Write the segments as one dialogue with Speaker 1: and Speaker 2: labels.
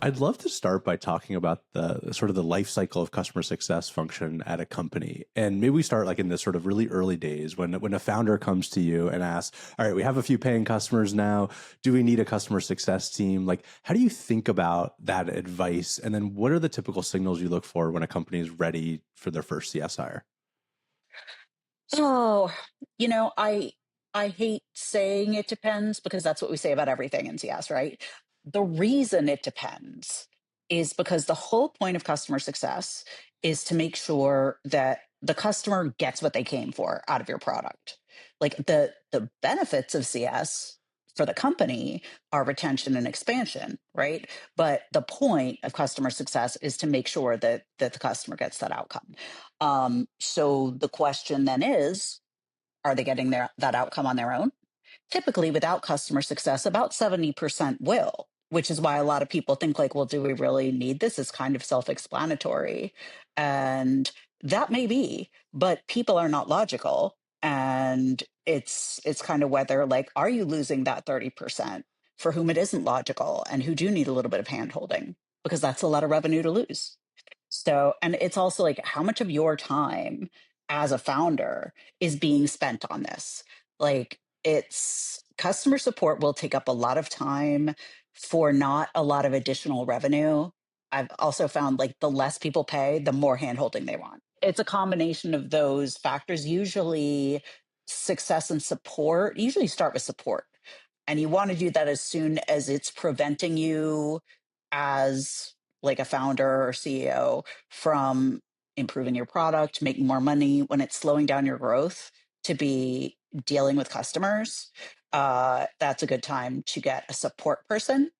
Speaker 1: I'd love to start by talking about the sort of the life cycle of customer success function at a company. And maybe we start like in the sort of really early days when a founder comes to you and asks, all right, we have a few paying customers now. Do we need a customer success team? Like, how do you think about that advice? And then what are the typical signals you look for when a company is ready for their first CS hire?
Speaker 2: Oh, I hate saying it depends because that's what we say about everything in CS, right? The reason it depends is because the whole point of customer success is to make sure that the customer gets what they came for out of your product. Like the benefits of CS for the company are retention and expansion, right? But the point of customer success is to make sure that the customer gets that outcome. So the question then is, are they getting that outcome on their own? Typically, without customer success, about 70% will, which is why a lot of people think like, well, do we really need this? It's kind of self-explanatory. And that may be, but people are not logical. And it's kind of whether like, are you losing that 30% for whom it isn't logical and who do need a little bit of hand holding? Because that's a lot of revenue to lose. So, and it's also like how much of your time as a founder is being spent on this? Like, it's customer support will take up a lot of time for not a lot of additional revenue. I've also found like the less people pay, the more handholding they want. It's a combination of those factors. Usually, success and support usually start with support. And you want to do that as soon as it's preventing you as like a founder or CEO from improving your product, making more money, when it's slowing down your growth to be dealing with customers. That's a good time to get a support person.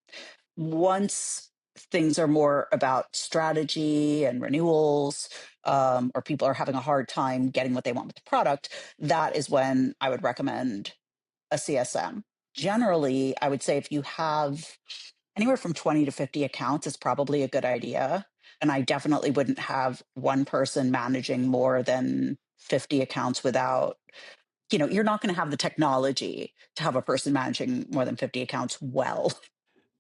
Speaker 2: Once things are more about strategy and renewals, or people are having a hard time getting what they want with the product, that is when I would recommend a CSM. Generally, I would say if you have anywhere from 20 to 50 accounts is probably a good idea. And I definitely wouldn't have one person managing more than 50 accounts without, you're not going to have the technology to have a person managing more than 50 accounts well.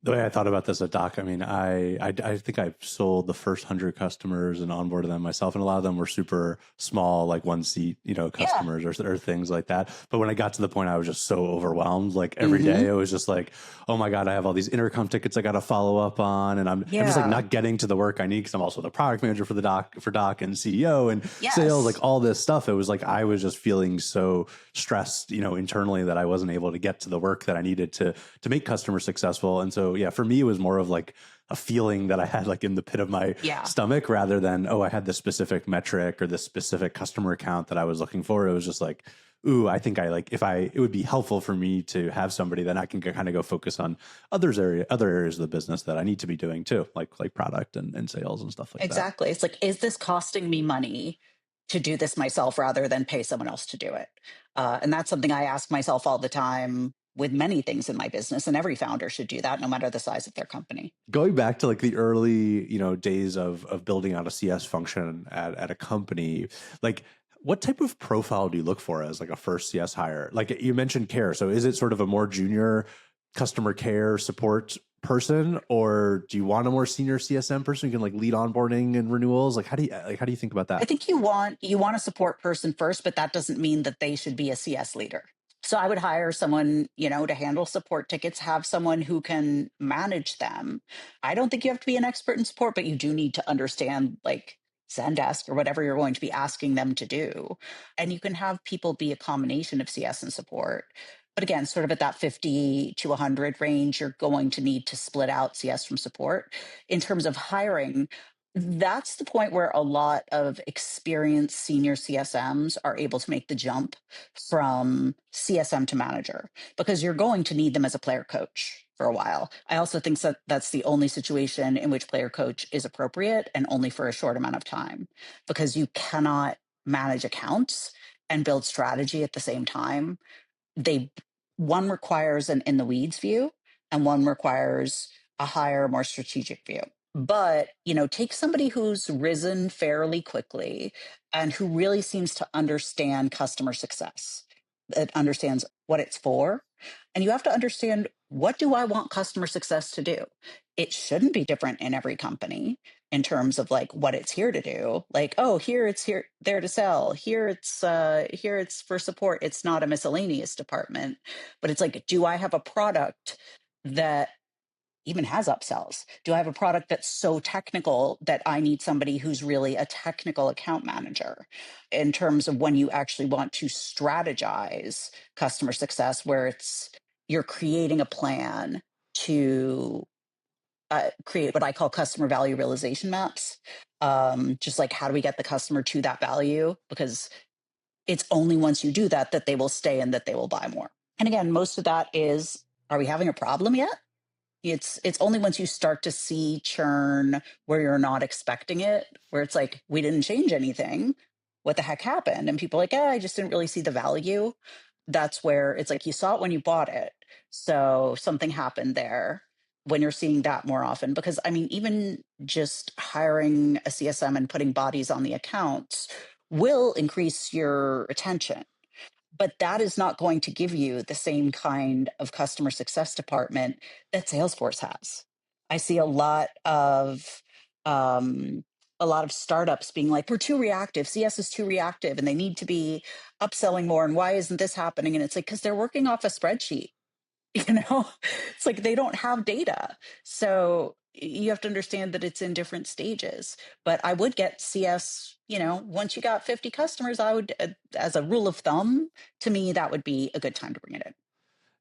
Speaker 1: The way I thought about this at Doc, I mean, I think I've sold the first 100 customers and onboarded them myself, and a lot of them were super small, like one seat,
Speaker 2: Yeah.
Speaker 1: customers or things like that. But when I got to the point, I was just so overwhelmed. Like every
Speaker 2: Hmm.
Speaker 1: day, it was just like, oh my god, I have all these intercom tickets I got to follow up on, and I'm just like
Speaker 2: Yeah.
Speaker 1: not getting to the work I need because I'm also the product manager for the Doc and CEO and sales,
Speaker 2: Yes.
Speaker 1: like all this stuff. It was like I was just feeling so stressed, internally that I wasn't able to get to the work that I needed to make customers successful. And so yeah, for me it was more of like a feeling that I had like in the pit of my
Speaker 2: Yeah.
Speaker 1: stomach rather than, oh, I had this specific metric or this specific customer account that I was looking for. It was just like, ooh, I think I like if I it would be helpful for me to have somebody that I can kind of go focus on other areas of the business that I need to be doing too, like product and sales and stuff like that.
Speaker 2: Exactly. It's like, is this costing me money to do this myself rather than pay someone else to do it? And that's something I ask myself all the time with many things in my business. And every founder should do that, no matter the size of their company.
Speaker 1: Going back to like the early, days of building out a CS function at a company, like what type of profile do you look for as like a first CS hire? Like you mentioned care. So is it sort of a more junior customer care support person, or do you want a more senior CSM person who can like lead onboarding and renewals? Like how do you think about
Speaker 2: I
Speaker 1: that?
Speaker 2: think you want a support person first, but that doesn't mean that they should be a CS leader. So I would hire someone, to handle support tickets, have someone who can manage them. I don't think you have to be an expert in support, but you do need to understand like Zendesk or whatever you're going to be asking them to do. And you can have people be a combination of CS and support. But again, sort of at that 50 to 100 range, you're going to need to split out CS from support. In terms of hiring, that's the point where a lot of experienced senior CSMs are able to make the jump from CSM to manager because you're going to need them as a player coach for a while. I also think that that's the only situation in which player coach is appropriate and only for a short amount of time because you cannot manage accounts and build strategy at the same time. They One requires an in the weeds view and one requires a higher, more strategic view. But, take somebody who's risen fairly quickly and who really seems to understand customer success. that understands what it's for. And you have to understand, what do I want customer success to do? It shouldn't be different in every company in terms of like what it's here to do. Like, oh, here it's here there to sell. Here it's for support. It's not a miscellaneous department. But it's like, do I have a product that even has upsells? Do I have a product that's so technical that I need somebody who's really a technical account manager, in terms of when you actually want to strategize customer success, where it's you're creating a plan to create what I call customer value realization maps. Just like, how do we get the customer to that value? Because it's only once you do that that they will stay and that they will buy more. And again, most of that is, are we having a problem yet? It's only once you start to see churn where you're not expecting it, where it's like, we didn't change anything. What the heck happened? And people are like, I just didn't really see the value. That's where it's like, you saw it when you bought it. So something happened there, when you're seeing that more often. Because I mean, even just hiring a CSM and putting bodies on the accounts will increase your attention, but that is not going to give you the same kind of customer success department that Salesforce has. I see um, a lot of startups being like, we're too reactive. CS is too reactive, and they need to be upselling more. And why isn't this happening? And it's like, because they're working off a spreadsheet. you know it's like, they don't have data. So you have to understand that it's in different stages. But I would get CS, once you got 50 customers, I would, as a rule of thumb, to me, that would be a good time to bring it in.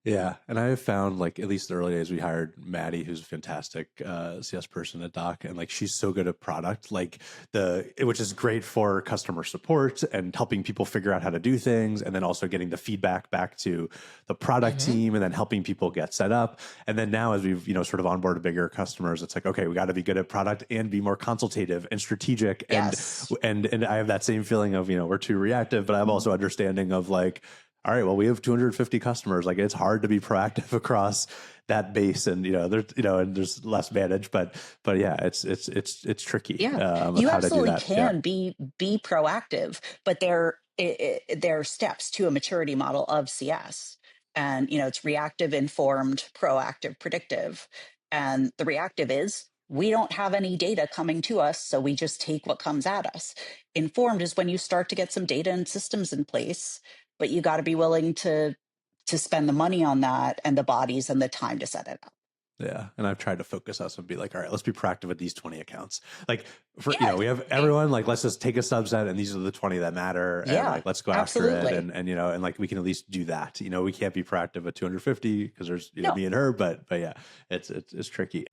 Speaker 1: Yeah. And I have found, like, at least the early days, we hired Maddie, who's a fantastic CS person at Doc. And like, she's so good at product, like which is great for customer support and helping people figure out how to do things. And then also getting the feedback back to the product team, and then helping people get set up. And then now, as we've, sort of onboarded bigger customers, it's like, okay, we got to be good at product and be more consultative and strategic.
Speaker 2: Yes.
Speaker 1: And I have that same feeling of, we're too reactive, but I have also understanding of like, all right, well, we have 250 customers. Like, it's hard to be proactive across that base, and and there's less managed, but yeah, it's tricky.
Speaker 2: Yeah, you
Speaker 1: how to do
Speaker 2: absolutely
Speaker 1: that.
Speaker 2: can be proactive, but there are steps to a maturity model of CS. And it's reactive, informed, proactive, predictive. And the reactive is, we don't have any data coming to us, so we just take what comes at us. Informed is when you start to get some data and systems in place, but you got to be willing to spend the money on that, and the bodies and the time to set it up.
Speaker 1: Yeah. And I've tried to focus us and be like, all right, let's be proactive with these 20 accounts. Like, for,
Speaker 2: Yeah.
Speaker 1: we have everyone, like, let's just take a subset, and these are the 20 that matter. And
Speaker 2: Yeah,
Speaker 1: like, let's go
Speaker 2: absolutely.
Speaker 1: after it. And like, we can at least do that. We can't be proactive at 250 because there's,
Speaker 2: No.
Speaker 1: me and her, but yeah, it's tricky.